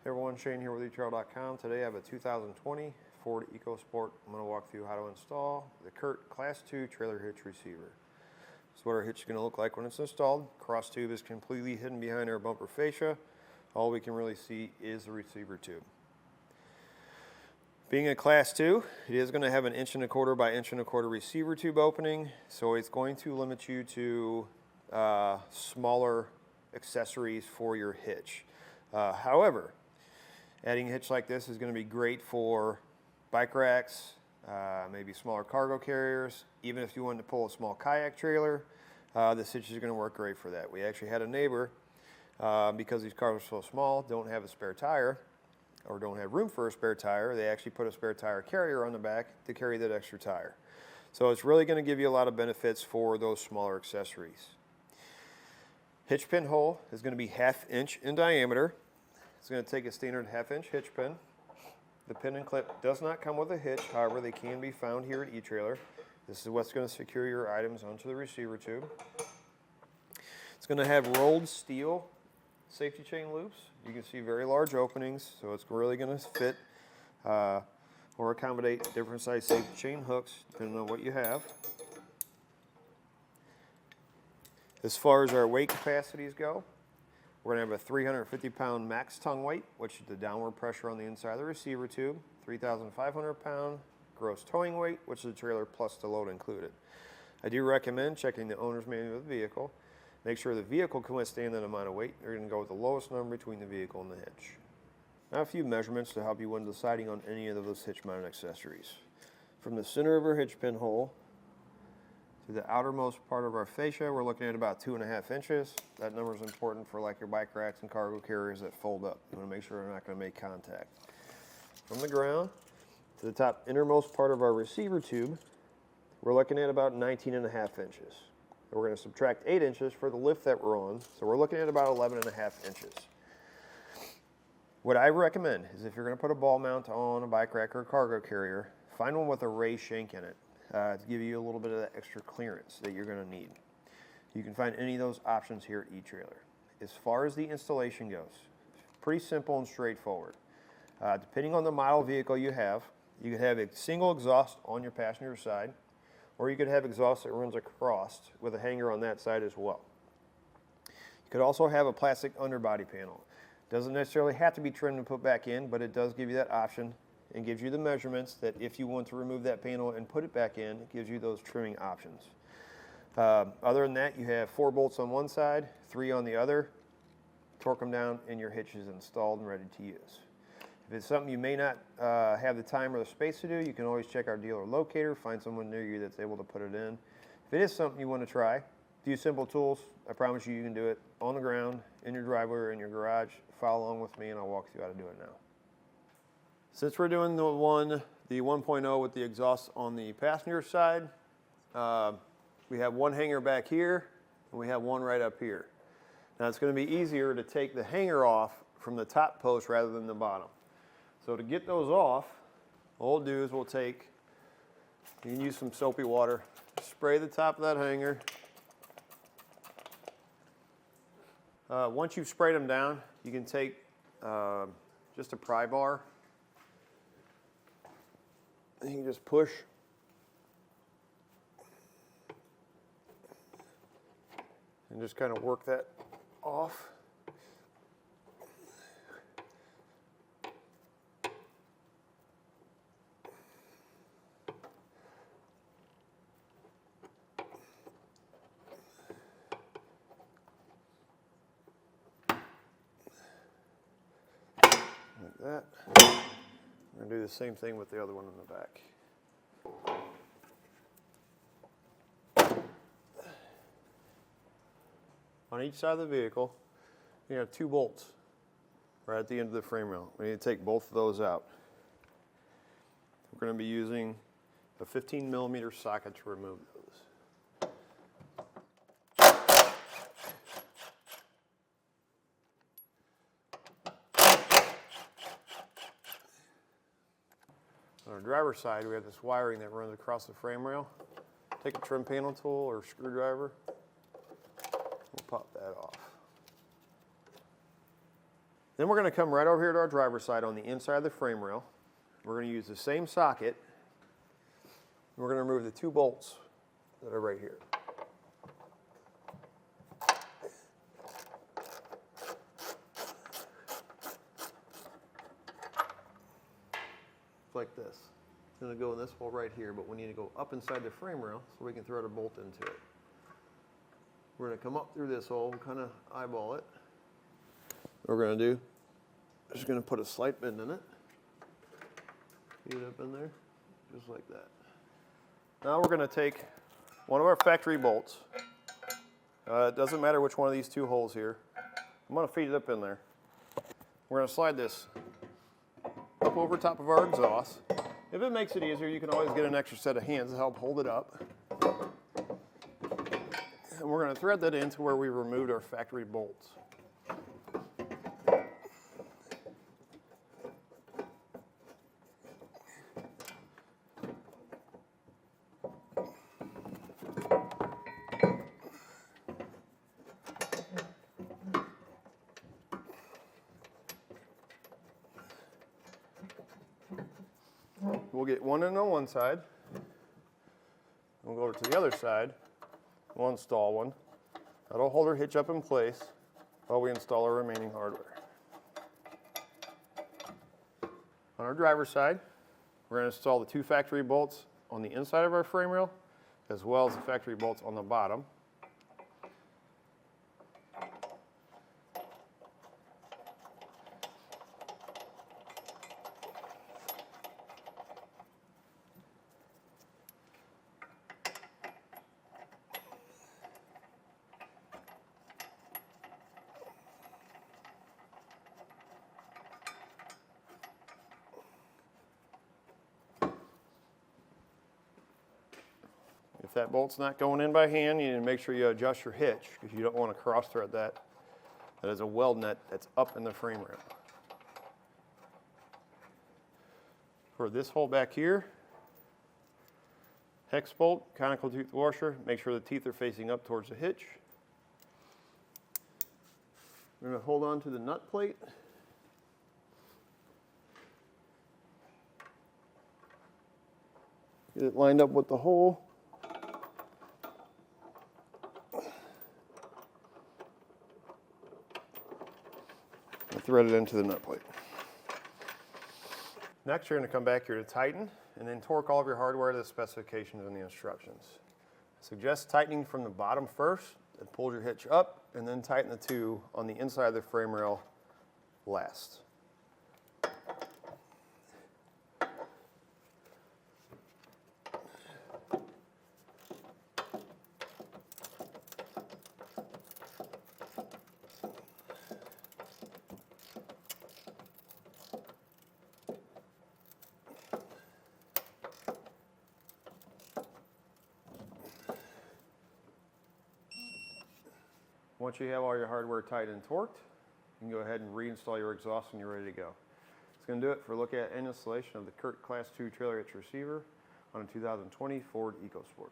Hey everyone, Shane here with etrailer.com. Today I have a 2020 Ford EcoSport. I'm going to walk through how to install the CURT Class 2 Trailer Hitch receiver. This is what our hitch is going to look like when it's installed. Cross tube is completely hidden behind our bumper fascia. All we can really see is the receiver tube. Being a Class 2, it is going to have an 1¼ by 1¼ receiver tube opening, so it's going to limit you to smaller accessories for your hitch. However, adding a hitch like this is going to be great for bike racks, maybe smaller cargo carriers. Even if you want to pull a small kayak trailer, this hitch is going to work great for that. We actually had a neighbor, because these cars are so small, don't have a spare tire, or don't have room for a spare tire. They actually put a spare tire carrier on the back to carry that extra tire. So it's really going to give you a lot of benefits for those smaller accessories. Hitch pin hole is going to be 1/2 inch in diameter. It's going to take a standard 1/2 inch hitch pin. The pin and clip does not come with a hitch, however they can be found here at eTrailer. This is what's going to secure your items onto the receiver tube. It's going to have rolled steel safety chain loops. You can see very large openings, so it's really going to fit or accommodate different size safety chain hooks depending on what you have. As far as our weight capacities go, we're going to have a 350-pound max tongue weight, which is the downward pressure on the inside of the receiver tube, 3,500-pound gross towing weight, which is the trailer plus the load included. I do recommend checking the owner's manual of the vehicle. Make sure the vehicle can withstand that amount of weight. You're going to go with the lowest number between the vehicle and the hitch. Now a few measurements to help you when deciding on any of those hitch mounted accessories. From the center of our hitch pin hole to the outermost part of our fascia, we're looking at about 2.5 inches. That number is important for like your bike racks and cargo carriers that fold up. You want to make sure they're not going to make contact. From the ground to the top innermost part of our receiver tube, we're looking at about 19.5 inches. We're going to subtract 8 inches for the lift that we're on, so we're looking at about 11.5 inches. What I recommend is if you're going to put a ball mount on a bike rack or a cargo carrier, find one with a raised shank in it to give you a little bit of that extra clearance that you're going to need. You can find any of those options here at eTrailer. As far as the installation goes, pretty simple and straightforward. Depending on the model vehicle you could have a single exhaust on your passenger side, or you could have exhaust that runs across with a hanger on that side as well. You could also have a plastic underbody panel. Doesn't necessarily have to be trimmed and put back in, but it does give you that option and gives you the measurements that if you want to remove that panel and put it back in, it gives you those trimming options. Other than that, you have 4 bolts on one side, 3 on the other. Torque them down and your hitch is installed and ready to use. If it's something you may not have the time or the space to do, you can always check our dealer locator, find someone near you that's able to put it in. If it is something you want to try, a few simple tools, I promise you can do it on the ground, in your driveway, or in your garage. Follow along with me and I'll walk you how to do it now. Since we're doing the 1.0 with the exhaust on the passenger side, we have one hanger back here and we have one right up here. Now it's going to be easier to take the hanger off from the top post rather than the bottom. So to get those off, what we'll do is you can use some soapy water, spray the top of that hanger. Once you've sprayed them down, you can take just a pry bar and you can just push and just kind of work that off. Like that. I'm going to do the same thing with the other one in the back. On each side of the vehicle, you have 2 bolts right at the end of the frame rail. We need to take both of those out. We're going to be using a 15mm socket to remove those. On our driver's side, we have this wiring that runs across the frame rail. Take a trim panel tool or screwdriver. We'll pop that off. Then we're going to come right over here to our driver's side on the inside of the frame rail. We're going to use the same socket. We're going to remove the 2 bolts that are right here. Like this. It's going to go in this hole right here, but we need to go up inside the frame rail so we can thread a bolt into it. We're going to come up through this hole, kind of eyeball it. What we're going to do, just going to put a slight bend in it. Feed it up in there, just like that. Now we're going to take one of our factory bolts. It doesn't matter which one of these 2 holes here. I'm going to feed it up in there. We're going to slide this up over top of our exhaust. If it makes it easier, you can always get an extra set of hands to help hold it up. And we're going to thread that into where we removed our factory bolts. We'll get one in on one side. We'll go over to the other side. We'll install one. That'll hold our hitch up in place while we install our remaining hardware. On our driver's side, we're going to install the 2 factory bolts on the inside of our frame rail, as well as the factory bolts on the bottom. If that bolt's not going in by hand, you need to make sure you adjust your hitch because you don't want to cross thread that. That is a weld nut that's up in the frame rail. For this hole back here, hex bolt, conical tooth washer, make sure the teeth are facing up towards the hitch. We're going to hold on to the nut plate. Get it lined up with the hole. Thread it into the nut plate. Next, you're going to come back here to tighten and then torque all of your hardware to the specifications and the instructions. I suggest tightening from the bottom first. That pulls your hitch up, and then tighten the 2 on the inside of the frame rail last. Once you have all your hardware tight and torqued, you can go ahead and reinstall your exhaust and you're ready to go. It's going to do it for a look at and installation of the CURT Class 2 Trailer Hitch receiver on a 2020 Ford EcoSport.